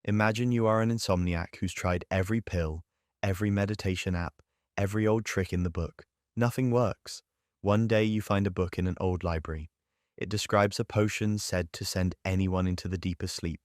Imagine you are an insomniac who's tried every pill, every meditation app, every old trick in the book. Nothing works. One day you find a book in an old library. It describes a potion said to send anyone into the deepest sleep.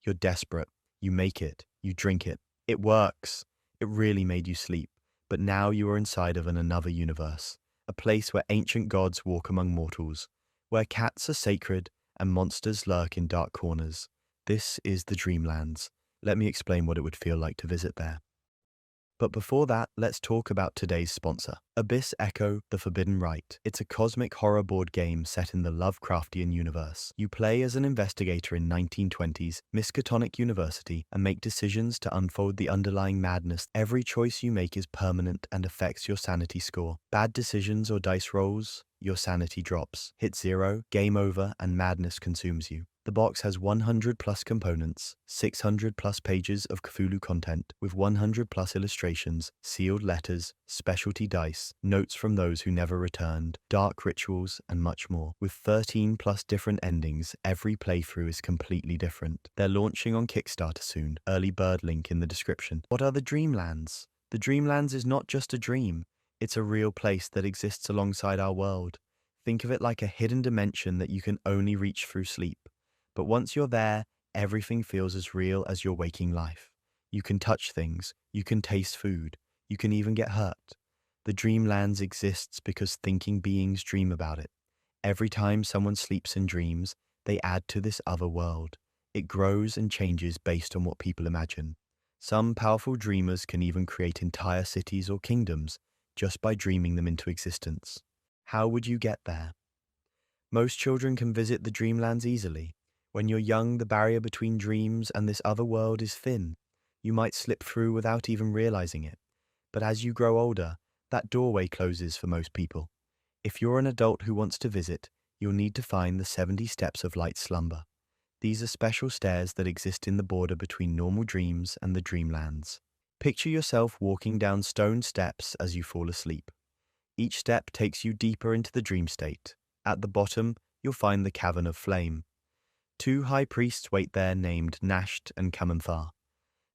You're desperate. You make it. You drink it. It works. It really made you sleep. But now you are inside of another universe, a place where ancient gods walk among mortals, where cats are sacred and monsters lurk in dark corners. This is the Dreamlands. Let me explain what it would feel like to visit there. But before that, let's talk about today's sponsor, Abyss Echo: The Forbidden Rite. It's a cosmic horror board game set in the Lovecraftian universe. You play as an investigator in 1920s Miskatonic University and make decisions to unfold the underlying madness. Every choice you make is permanent and affects your sanity score. Bad decisions or dice rolls, your sanity drops. Hit 0, game over, and madness consumes you. The box has 100 plus components, 600 plus pages of Cthulhu content, with 100 plus illustrations, sealed letters, specialty dice, notes from those who never returned, dark rituals, and much more. With 13 plus different endings, every playthrough is completely different. They're launching on Kickstarter soon. Early bird link in the description. What are the Dreamlands? The Dreamlands is not just a dream. It's a real place that exists alongside our world. Think of it like a hidden dimension that you can only reach through sleep. But once you're there, everything feels as real as your waking life. You can touch things, you can taste food, you can even get hurt. The Dreamlands exists because thinking beings dream about it. Every time someone sleeps and dreams, they add to this other world. It grows and changes based on what people imagine. Some powerful dreamers can even create entire cities or kingdoms just by dreaming them into existence. How would you get there? Most children can visit the Dreamlands easily. When you're young, the barrier between dreams and this other world is thin. You might slip through without even realizing it. But as you grow older, that doorway closes for most people. If you're an adult who wants to visit, you'll need to find the 70 Steps of Light Slumber. These are special stairs that exist in the border between normal dreams and the Dreamlands. Picture yourself walking down stone steps as you fall asleep. Each step takes you deeper into the dream state. At the bottom, you'll find the Cavern of Flame. 2 high priests wait there named Nasht and Kamanthar.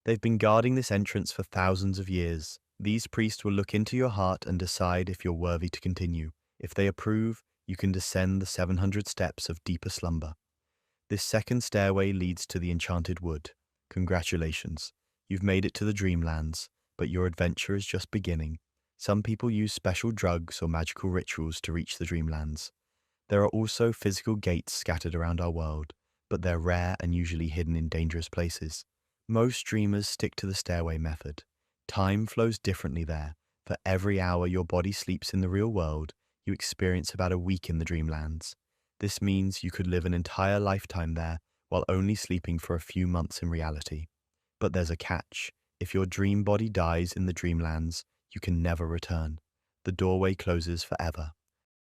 They've been guarding this entrance for thousands of years. These priests will look into your heart and decide if you're worthy to continue. If they approve, you can descend the 700 steps of deeper slumber. This second stairway leads to the Enchanted Wood. Congratulations, you've made it to the Dreamlands, but your adventure is just beginning. Some people use special drugs or magical rituals to reach the Dreamlands. There are also physical gates scattered around our world, but they're rare and usually hidden in dangerous places. Most dreamers stick to the stairway method. Time flows differently there. For every hour your body sleeps in the real world, you experience about a week in the Dreamlands. This means you could live an entire lifetime there while only sleeping for a few months in reality. But there's a catch. If your dream body dies in the Dreamlands, you can never return. The doorway closes forever.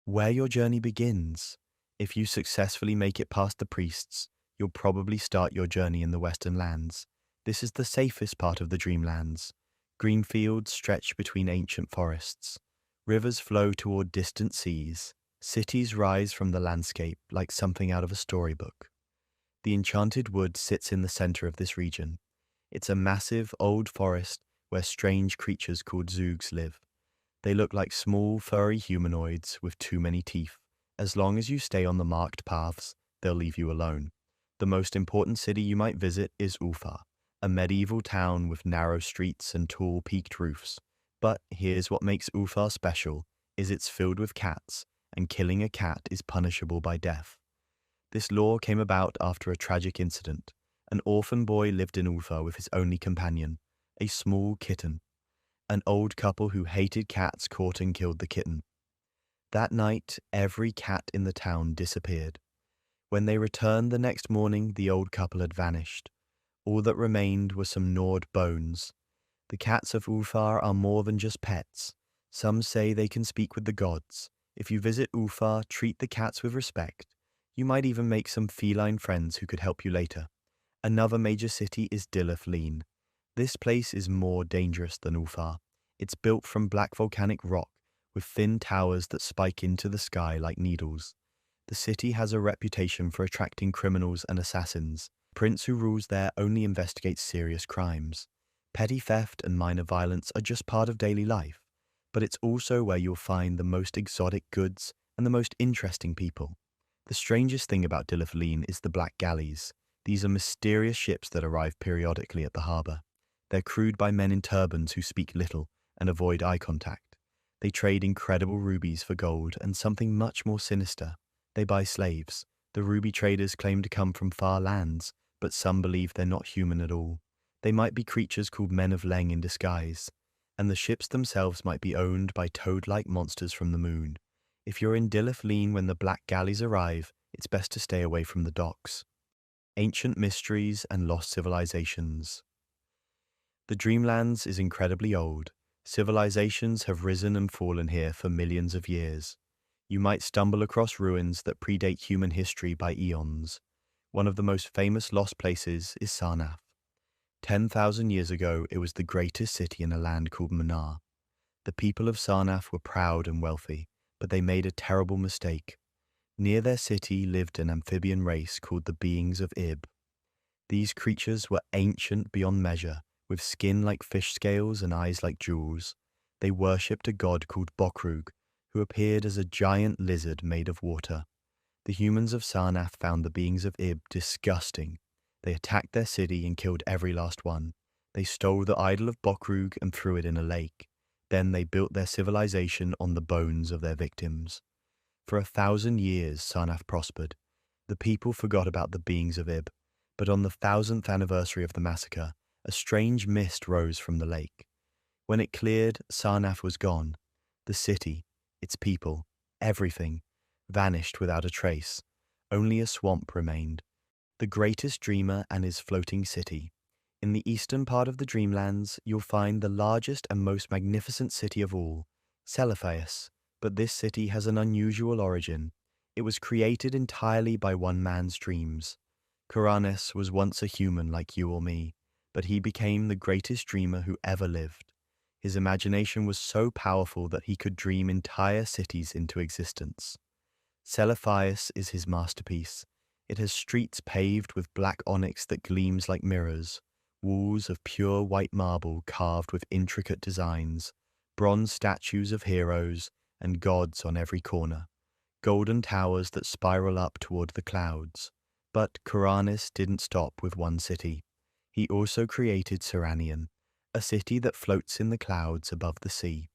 Where your journey begins. If you successfully make it past the priests, you'll probably start your journey in the Western Lands. This is the safest part of the Dreamlands. Green fields stretch between ancient forests. Rivers flow toward distant seas. Cities rise from the landscape like something out of a storybook. The Enchanted Wood sits in the center of this region. It's a massive, old forest where strange creatures called Zoogs live. They look like small, furry humanoids with too many teeth. As long as you stay on the marked paths, they'll leave you alone. The most important city you might visit is Ulthar, a medieval town with narrow streets and tall peaked roofs. But here's what makes Ulthar special, is it's filled with cats, and killing a cat is punishable by death. This law came about after a tragic incident. An orphan boy lived in Ulthar with his only companion, a small kitten. An old couple who hated cats caught and killed the kitten. That night, every cat in the town disappeared. When they returned the next morning, the old couple had vanished. All that remained were some gnawed bones. The cats of Ulthar are more than just pets. Some say they can speak with the gods. If you visit Ulthar, treat the cats with respect. You might even make some feline friends who could help you later. Another major city is Dylath-Leen. This place is more dangerous than Ulthar. It's built from black volcanic rock, with thin towers that spike into the sky like needles. The city has a reputation for attracting criminals and assassins. Prince who rules there only investigates serious crimes. Petty theft and minor violence are just part of daily life, but it's also where you'll find the most exotic goods and the most interesting people. The strangest thing about Dylath-Leen is the Black Galleys. These are mysterious ships that arrive periodically at the harbour. They're crewed by men in turbans who speak little and avoid eye contact. They trade incredible rubies for gold and something much more sinister. They buy slaves. The ruby traders claim to come from far lands, but some believe they're not human at all. They might be creatures called Men of Leng in disguise, and the ships themselves might be owned by toad-like monsters from the moon. If you're in Dylath-Leen when the Black Galleys arrive, it's best to stay away from the docks. Ancient mysteries and lost civilizations. The Dreamlands is incredibly old. Civilizations have risen and fallen here for millions of years. You might stumble across ruins that predate human history by eons. One of the most famous lost places is Sarnath. 10,000 years ago, it was the greatest city in a land called Manar. The people of Sarnath were proud and wealthy, but they made a terrible mistake. Near their city lived an amphibian race called the Beings of Ib. These creatures were ancient beyond measure, with skin like fish scales and eyes like jewels. They worshipped a god called Bokrug, who appeared as a giant lizard made of water. The humans of Sarnath found the Beings of Ib disgusting. They attacked their city and killed every last one. They stole the idol of Bokrug and threw it in a lake. Then they built their civilization on the bones of their victims. For 1,000 years, Sarnath prospered. The people forgot about the Beings of Ib, but on the 1,000th anniversary of the massacre, a strange mist rose from the lake. When it cleared, Sarnath was gone. The city, its people, everything, vanished without a trace. Only a swamp remained. The greatest dreamer and his floating city. In the eastern part of the Dreamlands, you'll find the largest and most magnificent city of all, Celephaïs. But this city has an unusual origin. It was created entirely by one man's dreams. Kuranes was once a human like you or me, but he became the greatest dreamer who ever lived. His imagination was so powerful that he could dream entire cities into existence. Celephaïs is his masterpiece. It has streets paved with black onyx that gleams like mirrors, walls of pure white marble carved with intricate designs, bronze statues of heroes and gods on every corner, golden towers that spiral up toward the clouds. But Kuranes didn't stop with one city. He also created Serannian, a city that floats in the clouds above the sea.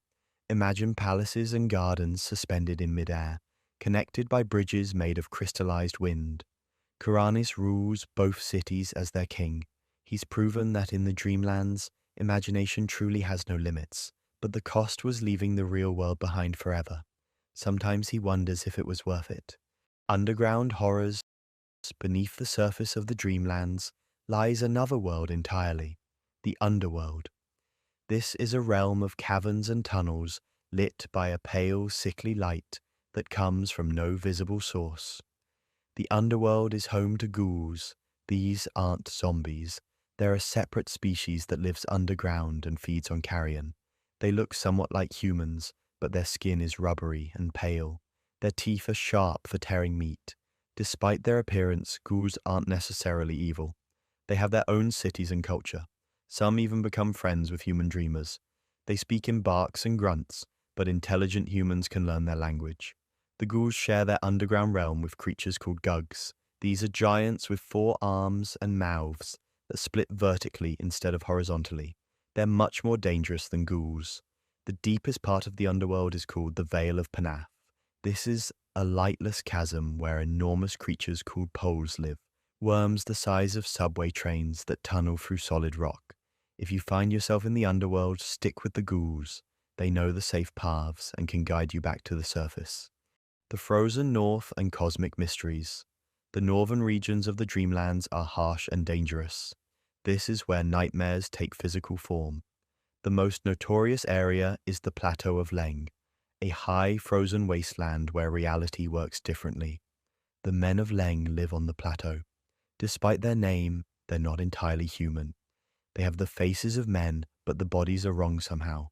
Imagine palaces and gardens suspended in midair, connected by bridges made of crystallized wind. Kuranes rules both cities as their king. He's proven that in the Dreamlands, imagination truly has no limits, but the cost was leaving the real world behind forever. Sometimes he wonders if it was worth it. Underground horrors, beneath the surface of the Dreamlands, lies another world entirely, the Underworld. This is a realm of caverns and tunnels lit by a pale, sickly light that comes from no visible source. The Underworld is home to ghouls. These aren't zombies. They're a separate species that lives underground and feeds on carrion. They look somewhat like humans, but their skin is rubbery and pale. Their teeth are sharp for tearing meat. Despite their appearance, ghouls aren't necessarily evil. They have their own cities and culture. Some even become friends with human dreamers. They speak in barks and grunts, but intelligent humans can learn their language. The ghouls share their underground realm with creatures called Gugs. These are giants with 4 arms and mouths that split vertically instead of horizontally. They're much more dangerous than ghouls. The deepest part of the underworld is called the Vale of Pnath. This is a lightless chasm where enormous creatures called bholes live, worms the size of subway trains that tunnel through solid rock. If you find yourself in the underworld, stick with the ghouls. They know the safe paths and can guide you back to the surface. The frozen north and cosmic mysteries. The northern regions of the Dreamlands are harsh and dangerous. This is where nightmares take physical form. The most notorious area is the Plateau of Leng, a high frozen wasteland where reality works differently. The men of Leng live on the plateau. Despite their name, they're not entirely human. They have the faces of men, but the bodies are wrong somehow.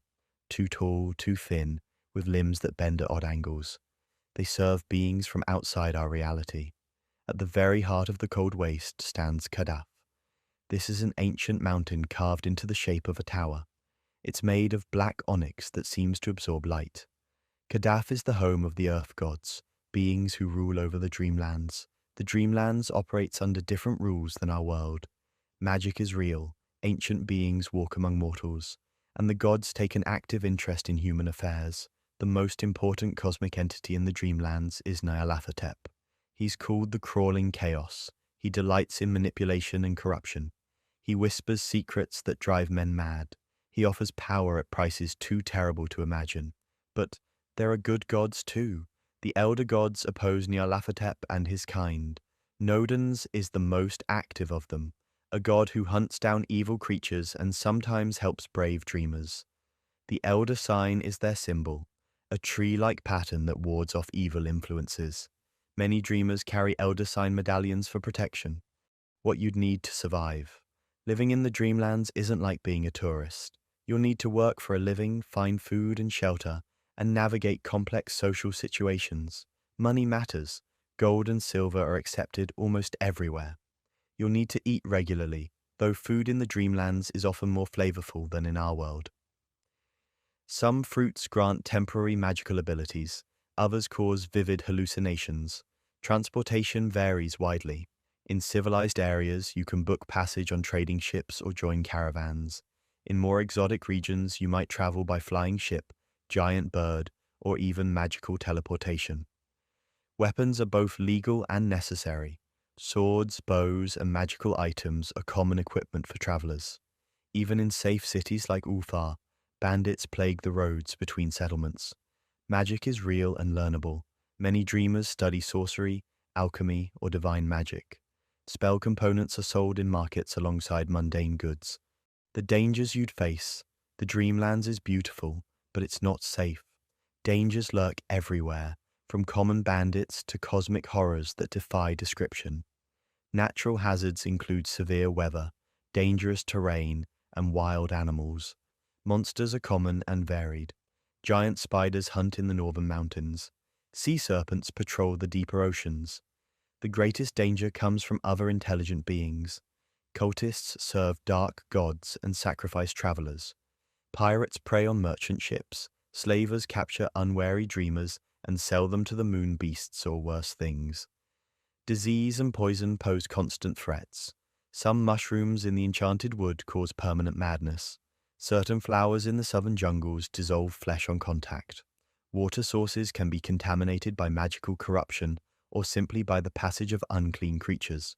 Too tall, too thin, with limbs that bend at odd angles. They serve beings from outside our reality. At the very heart of the cold waste stands Kadath. This is an ancient mountain carved into the shape of a tower. It's made of black onyx that seems to absorb light. Kadath is the home of the earth gods, beings who rule over the Dreamlands. The Dreamlands operates under different rules than our world. Magic is real, ancient beings walk among mortals, and the gods take an active interest in human affairs. The most important cosmic entity in the Dreamlands is Nyarlathotep. He's called the Crawling Chaos. He delights in manipulation and corruption. He whispers secrets that drive men mad. He offers power at prices too terrible to imagine. But there are good gods too. The elder gods oppose Nyarlathotep and his kind. Nodens is the most active of them, a god who hunts down evil creatures and sometimes helps brave dreamers. The elder sign is their symbol, a tree-like pattern that wards off evil influences. Many dreamers carry elder sign medallions for protection, what you'd need to survive. Living in the Dreamlands isn't like being a tourist. You'll need to work for a living, find food and shelter, and navigate complex social situations. Money matters. Gold and silver are accepted almost everywhere. You'll need to eat regularly, though food in the Dreamlands is often more flavorful than in our world. Some fruits grant temporary magical abilities, others cause vivid hallucinations. Transportation varies widely. In civilized areas, you can book passage on trading ships or join caravans. In more exotic regions, you might travel by flying ship, giant bird, or even magical teleportation. Weapons are both legal and necessary. Swords, bows, and magical items are common equipment for travelers. Even in safe cities like Ulthar, bandits plague the roads between settlements. Magic is real and learnable. Many dreamers study sorcery, alchemy, or divine magic. Spell components are sold in markets alongside mundane goods. The dangers you'd face. The Dreamlands is beautiful, but it's not safe. Dangers lurk everywhere, from common bandits to cosmic horrors that defy description. Natural hazards include severe weather, dangerous terrain, and wild animals. Monsters are common and varied. Giant spiders hunt in the northern mountains. Sea serpents patrol the deeper oceans. The greatest danger comes from other intelligent beings. Cultists serve dark gods and sacrifice travelers. Pirates prey on merchant ships. Slavers capture unwary dreamers and sell them to the moon beasts or worse things. Disease and poison pose constant threats. Some mushrooms in the Enchanted Wood cause permanent madness. Certain flowers in the southern jungles dissolve flesh on contact. Water sources can be contaminated by magical corruption or simply by the passage of unclean creatures.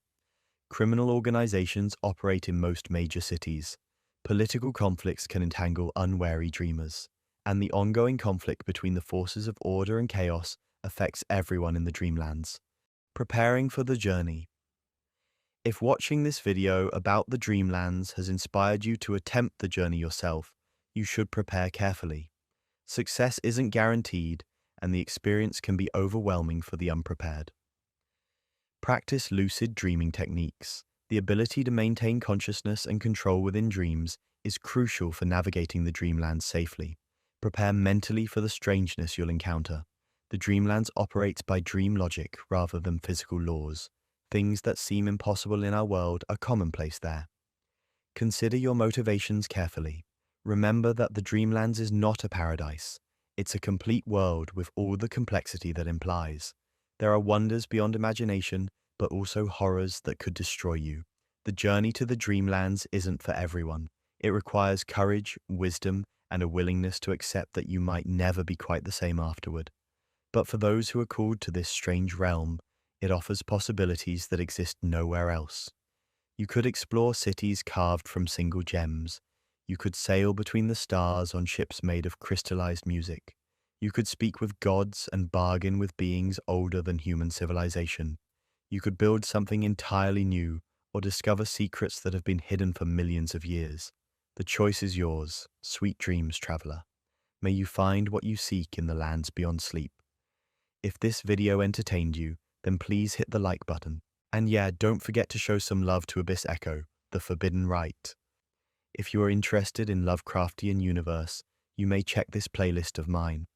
Criminal organizations operate in most major cities. Political conflicts can entangle unwary dreamers. And the ongoing conflict between the forces of order and chaos affects everyone in the Dreamlands. Preparing for the journey. If watching this video about the Dreamlands has inspired you to attempt the journey yourself, you should prepare carefully. Success isn't guaranteed, and the experience can be overwhelming for the unprepared. Practice lucid dreaming techniques. The ability to maintain consciousness and control within dreams is crucial for navigating the Dreamlands safely. Prepare mentally for the strangeness you'll encounter. The Dreamlands operates by dream logic rather than physical laws. Things that seem impossible in our world are commonplace there. Consider your motivations carefully. Remember that the Dreamlands is not a paradise. It's a complete world with all the complexity that implies. There are wonders beyond imagination, but also horrors that could destroy you. The journey to the Dreamlands isn't for everyone. It requires courage, wisdom, and a willingness to accept that you might never be quite the same afterward. But for those who are called to this strange realm, it offers possibilities that exist nowhere else. You could explore cities carved from single gems. You could sail between the stars on ships made of crystallized music. You could speak with gods and bargain with beings older than human civilization. You could build something entirely new or discover secrets that have been hidden for millions of years. The choice is yours. Sweet dreams, traveler. May you find what you seek in the lands beyond sleep. If this video entertained you, then please hit the like button. And yeah, don't forget to show some love to Abyss Echo, the Forbidden Rite. If you are interested in Lovecraftian universe, you may check this playlist of mine.